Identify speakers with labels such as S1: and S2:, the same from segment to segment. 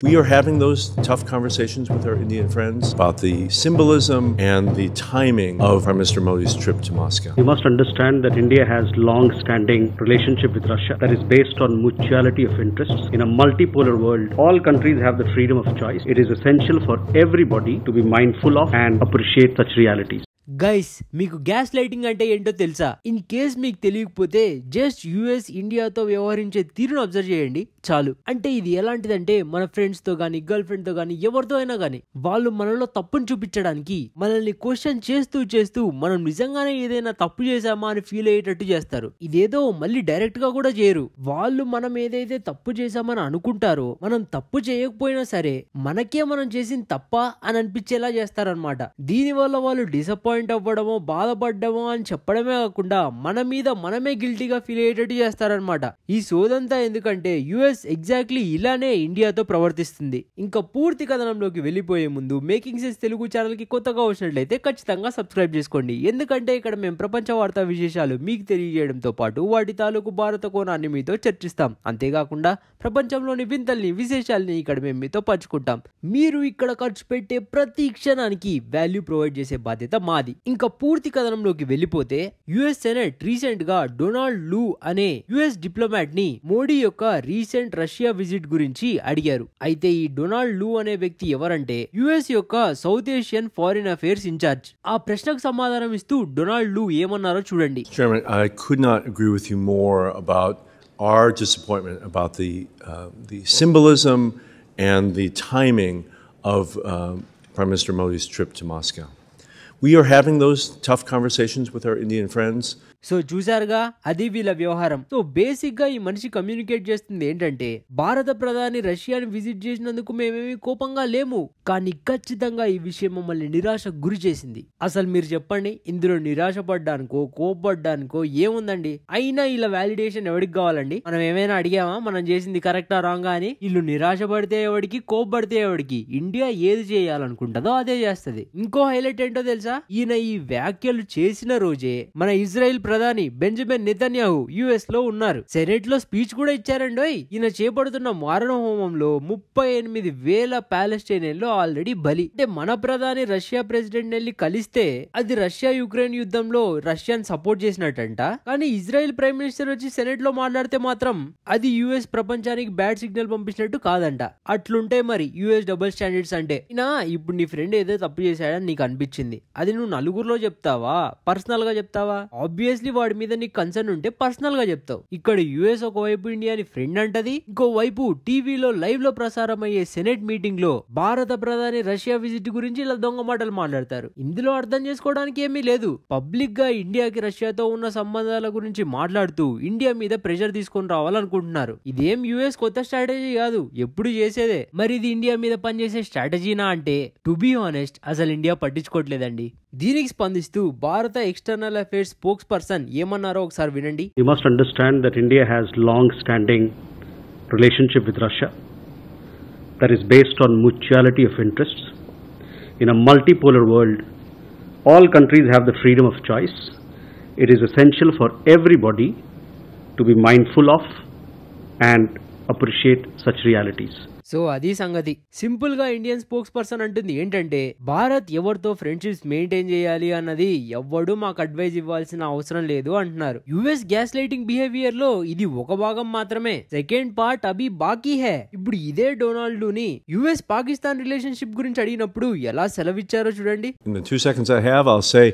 S1: We are having those tough conversations with our Indian friends about the symbolism and the timing of Prime Minister Modi's trip to Moscow.
S2: You must understand that India has long-standing relationship with Russia that is based on mutuality of interests. In a multipolar world, all countries have the freedom of choice. It is essential for everybody to be mindful of and appreciate such realities.
S3: Guys, మీకు gas lighting అంటే ఏంటో తెలుసా? In case మీకు తెలియకపోతే just US ఇండియాతో వ్యవహరించే తీరును observe చేయండి చాలు. అంటే ఇది ఎలాంటిదంటే, మన ఫ్రెండ్స్ తో గానీ, గర్ల్ ఫ్రెండ్ తో గానీ, ఎవరితో అయినా గానీ వాళ్ళు మనలో తప్పును చూపించడానికి మనల్ని క్వశ్చన్ చేస్తూ చేస్తూ మనం నిజంగానే ఏదైనా తప్పు చేశామా అని ఫీల్ అయ్యేటట్టు చేస్తారు. ఇదేదో మళ్ళీ డైరెక్ట్ గా కూడా చేయరు. వాళ్ళు మనం ఏదైతే తప్పు చేశామని అనుకుంటారో, మనం తప్పు చేయకపోయినా సరే మనకే మనం చేసింది తప్ప అని అనిపించేలా చేస్తారనమాట. దీని వల్ల వాళ్ళు డిసప్పాయింట్ అవ్వడమో, బాధపడ్డమో అని చెప్పడమే కాకుండా మన మీద మనమే గిల్టీగా ఫీల్ అయ్యేటట్టు చేస్తారనమాట. ఈ సోదంతా ఎందుకంటే యుఎస్ ఎగ్జాక్ట్లీ ఇలానే ఇండియాతో ప్రవర్తిస్తుంది. ఇంకా పూర్తి కథనంలోకి వెళ్ళిపోయే ముందు మేకింగ్ సెన్స్ తెలుగు ఛానల్ కి కొత్తగా వచ్చినట్లయితే ఖచ్చితంగా సబ్స్క్రైబ్ చేసుకోండి. ఎందుకంటే ఇక్కడ మేము ప్రపంచ వార్తా విశేషాలు మీకు తెలియజేయడంతో పాటు వాటి తాలూకు భారత కోణాన్ని మీతో చర్చిస్తాం. అంతేకాకుండా ప్రపంచంలోని వింతల్ని, విశేషాలని ఇక్కడ మేము మీతో పంచుకుంటాం. మీరు ఇక్కడ ఖర్చు పెట్టే ప్రతి క్షణానికి వాల్యూ ప్రొవైడ్ చేసే బాధ్యత మాది. ఇంకా పూర్తి కథనంలోకి వెళ్ళిపోతే, యుఎస్ సెనెట్ రీసెంట్ గా డొనాల్డ్ లూ అనే యుఎస్ డిప్లొమాట్ ని మోడీ యొక్క రీసెంట్ రష్యా విజిట్ గురించి అడిగారు. అయితే ఈ డొనాల్డ్ లూ అనే వ్యక్తి ఎవరంటే యుఎస్ యొక్క south Asian foreign affairs incharge. ఆ ప్రశ్నకు సమాధానం ఇస్తూ డొనాల్డ్ లూ ఏమన్నారో చూడండి.
S1: Chairman, I could not agree with you more about our disappointment about the symbolism and the timing of Prime Minister Modi's trip to Moscow. We are having those tough conversations with our Indian friends.
S3: So చూసారుగా, అది వీళ్ళ వ్యవహారం. So basic గా ఈ మనిషి communicate చేస్తుంది ఏంటంటే, భారత ప్రధాని రష్యాని విజిట్ చేసినందుకు మేమేమి కోపంగా లేము, కానీ ఖచ్చితంగా ఈ విషయం మమ్మల్ని నిరాశకు గురి చేసింది. అసలు మీరు చెప్పండి, ఇందులో నిరాశ పడ్డానికో కోపడ్డానికో ఏముందండి? అయినా ఇలా వ్యాలిడేషన్ ఎవరికి కావాలండి? మనం ఏమైనా అడిగామా మనం చేసింది కరెక్టా రాంగా అని? వీళ్ళు నిరాశ పడితే ఎవడికి, కోపడితే ఎవడికి? ఇండియా ఏది చేయాలనుకుంటుందో అదే చేస్తుంది. ఇంకో హైలైట్ ఏంటో తెలుసా? ఈయన ఈ వ్యాఖ్యలు చేసిన రోజే మన ఇజ్రాయెల్ ప్రధాని బెంజమిన్ నెతన్యాహు యుఎస్ లో ఉన్నారు. సెనెట్ లో స్పీచ్ కూడా ఇచ్చారండోయ్. ఈయన చేపడుతున్న మారణ హోమంలో 38,000 పాలెస్టైనియన్లు ఆల్రెడీ బలి. అంటే మన ప్రధాని రష్యా ప్రెసిడెంట్ వెళ్ళి కలిస్తే అది రష్యా యుక్రెయిన్ యుద్ధంలో రష్యాని సపోర్ట్ చేసినట్టంట. కానీ ఇజ్రాయెల్ ప్రైమ్ మినిస్టర్ వచ్చి సెనెట్ లో మాట్లాడితే మాత్రం అది యుఎస్ ప్రపంచానికి బ్యాడ్ సిగ్నల్ పంపించినట్టు కాదంట. అట్లుంటే మరి యుఎస్ డబుల్ స్టాండర్డ్స్ అంటే. ఇప్పుడు నీ ఫ్రెండ్ ఏదో తప్పు చేశాడని నీకు అనిపించింది, అది నువ్వు నలుగురిలో చెప్తావా, పర్సనల్ గా చెప్తావా? ఆబ్వియస్లీ వాడి మీద నీకు కన్సర్న్ ఉంటే పర్సనల్ గా చెప్తావు. ఇక్కడ యుఎస్ ఒకవైపు ఇండియాని ఫ్రెండ్ అంటది, ఇంకోవైపు టీవీలో లైవ్ లో ప్రసారం అయ్యే సెనెట్ మీటింగ్ లో భారత ప్రధాని రష్యా విజిట్ గురించి ఇలా దొంగ మాటలు మాట్లాడతారు. ఇందులో అర్థం చేసుకోవడానికి ఏమీ లేదు. పబ్లిక్ గా ఇండియాకి రష్యాతో ఉన్న సంబంధాల గురించి మాట్లాడుతూ ఇండియా మీద ప్రెషర్ తీసుకొని రావాలనుకుంటున్నారు. ఇదేం యుఎస్ కొత్త స్ట్రాటజీ కాదు, ఎప్పుడు చేసేదే. మరి ఇది ఇండియా మీద పనిచేసే స్ట్రాటజీనా అంటే, టు బి ఆనెస్ట్ అసలు ఇండియా పట్టించుకోవట్లేదండి. దీనికి స్పందిస్తూ భారత ఎక్స్టర్నల్ అఫైర్స్ స్పోక్స్ పర్సన్ ఏమన్నారో ఒకసారి వినండి.
S2: You must understand that India has long-standing relationship with Russia that is based on mutuality of interests. In a multipolar world, all countries have the freedom of choice. It is essential for everybody to be mindful of and appreciate such realities.
S3: So అది సంగతి. Simple గా Indian spokes person అంటుంది ఏంటంటే, భారత్ ఎవరితో friendships maintain చేయాలి అన్నది ఎవ్వడు మాకు అడ్వైజ్ ఇవ్వాల్సిన అవసరం లేదు అంటున్నారు. యుఎస్ గ్యాస్ లైటింగ్ బిహేవియర్ లో ఇది ఒక భాగం మాత్రమే, సెకండ్ పార్ట్ అభి బాకీ హే. ఇప్పుడు ఇదే డొనాల్డ్ ని యుఎస్ పాకిస్తాన్ రిలేషన్షిప్ గురించి అడిగినప్పుడు ఎలా సెలవిచ్చారో చూడండి.
S1: In the 2 seconds I have, I'll say,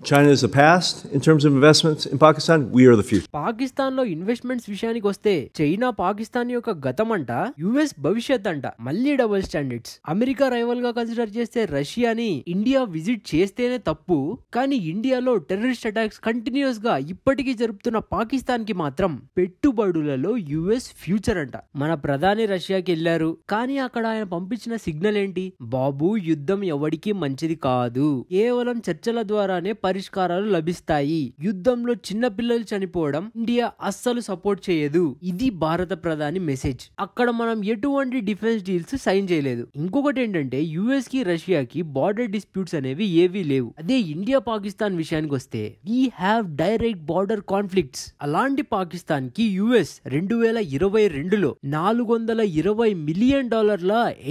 S1: China is the past in terms of investments in Pakistan. We are the future.
S3: Pakistan లో ఇన్వెస్ట్మెంట్స్ విషయానికి వస్తే, చైనా పాకిస్తాన్ యొక్క గతం అంట, యుఎస్ భవిష్యత్ అంట. మళ్ళీ డబుల్ స్టాండర్డ్స్. అమెరికా రైవల్ గా కన్సిడర్ చేస్తే రష్యాని ఇండియా విజిట్ చేస్తేనే తప్పు, కానీ ఇండియాలో టెర్రరిస్ట్ అటాక్స్ కంటిన్యూస్ గా ఇప్పటికీ జరుపుతున్న పాకిస్తాన్ కి మాత్రం పెట్టుబడులలో యుఎస్ ఫ్యూచర్ అంట. మన ప్రధాని రష్యాకి వెళ్లారు, కానీ అక్కడ ఆయన పంపించిన సిగ్నల్ ఏంటి? బాబు, యుద్ధం ఎవడికి మంచిది కాదు, కేవలం చర్చల ద్వారానే పరిష్కారాలు లభిస్తాయి. యుద్ధంలో చిన్న పిల్లలు చనిపోవడం ఇండియా అస్సలు సపోర్ట్ చేయదు. ఇది భారత ప్రధాని మెసేజ్. అక్కడ మనం ఎటువంటి డిఫెన్స్ డీల్స్ సైన్ చేయలేదు. ఇంకొకటి ఏంటంటే యుఎస్ కి రష్యాకి బార్డర్ డిస్ప్యూట్స్ అనేవి ఏవీ లేవు. అదే ఇండియా పాకిస్తాన్ విషయానికి వస్తే we have direct border conflicts. అలాంటి పాకిస్తాన్ కి యుఎస్ 2022లో $420 మిలియన్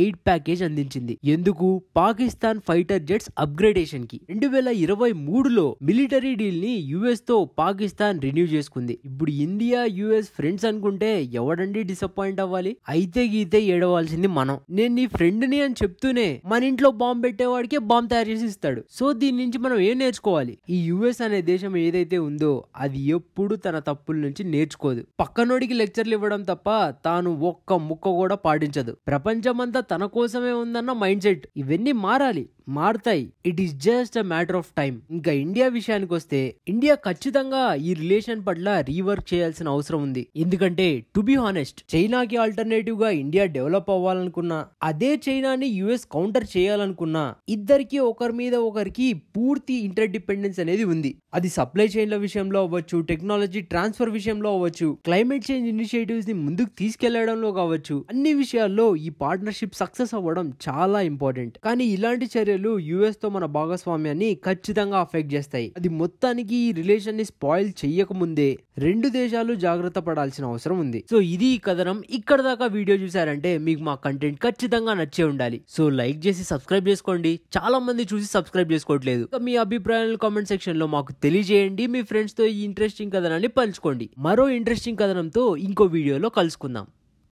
S3: ఎయిడ్ ప్యాకేజ్ అందించింది. ఎందుకు? పాకిస్తాన్ ఫైటర్ జెట్స్ అప్గ్రేడేషన్ కి. 2023లో మిలిటరీ డీల్ ని యుఎస్ తో పాకిస్తాన్ రిన్యూ చేసుకుంది. ఇప్పుడు ఇండియా యుఎస్ ఫ్రెండ్స్ అనుకుంటే ఎవడండి డిసప్పాయింట్ అవ్వాలి? అయితే గీతే ఏడవాల్సింది మనం. నేను నీ ఫ్రెండ్ ని అని చెప్తూనే మన ఇంట్లో బాంబు పెట్టేవాడికే బాంబు తయారు చేసి ఇస్తాడు. సో దీని నుంచి మనం ఏం నేర్చుకోవాలి? ఈ యుఎస్ అనే దేశం ఏదైతే ఉందో అది ఎప్పుడు తన తప్పుల నుంచి నేర్చుకోదు. పక్కనోడికి లెక్చర్లు ఇవ్వడం తప్ప తాను ఒక్క ముక్క కూడా పాటించదు. ప్రపంచమంతా తన కోసమే ఉందన్న మైండ్ సెట్. ఇవన్నీ మారాలి, మారుతాయి. It is just a matter of time. ఇంకా ఇండియా విషయానికి వస్తే ఇండియా ఖచ్చితంగా ఈ రిలేషన్ పట్ల రీవర్క్ చేయాల్సిన అవసరం ఉంది. ఎందుకంటే టు బి హానెస్ట్, చైనాకి ఆల్టర్నేటివ్ గా ఇండియా డెవలప్ అవ్వాలనుకున్నా, అదే చైనాని యుఎస్ కౌంటర్ చేయాలనుకున్నా, ఇద్దరికి ఒకరి మీద ఒకరికి పూర్తి ఇంటర్ డిపెండెన్స్ అనేది ఉంది. అది సప్లై చైన్ల విషయంలో అవ్వచ్చు, టెక్నాలజీ ట్రాన్స్ఫర్ విషయంలో అవ్వచ్చు, క్లైమేట్ చేంజ్ ఇనిషియేటివ్స్ ని ముందుకు తీసుకెళ్లడంలో కావచ్చు. అన్ని విషయాల్లో ఈ పార్ట్నర్షిప్ సక్సెస్ అవ్వడం చాలా ఇంపార్టెంట్. కానీ ఇలాంటి చర్యలు యుఎస్ తో మన భాగస్వామ్యాన్ని ఖచ్చితంగా అఫెక్ట్ చేస్తాయి. అది మొత్తానికి ఈ రిలేషన్ ని స్పాయిల్ చెయ్యకముందే రెండు దేశాలు జాగ్రత్త పడాల్సిన అవసరం ఉంది. సో ఇది ఈ కథనం. ఇక్కడ దాకా వీడియో చూసారంటే మీకు మా కంటెంట్ ఖచ్చితంగా నచ్చే ఉండాలి. సో లైక్ చేసి సబ్స్క్రైబ్ చేసుకోండి. చాలా మంది చూసి సబ్స్క్రైబ్ చేసుకోవట్లేదు. మీ అభిప్రాయాలను కామెంట్ సెక్షన్ లో మాకు తెలియజేయండి. మీ ఫ్రెండ్స్ తో ఈ ఇంట్రెస్టింగ్ కథనాన్ని పంచుకోండి. మరో ఇంట్రెస్టింగ్ కథనంతో ఇంకో వీడియోలో కలుసుకుందాం.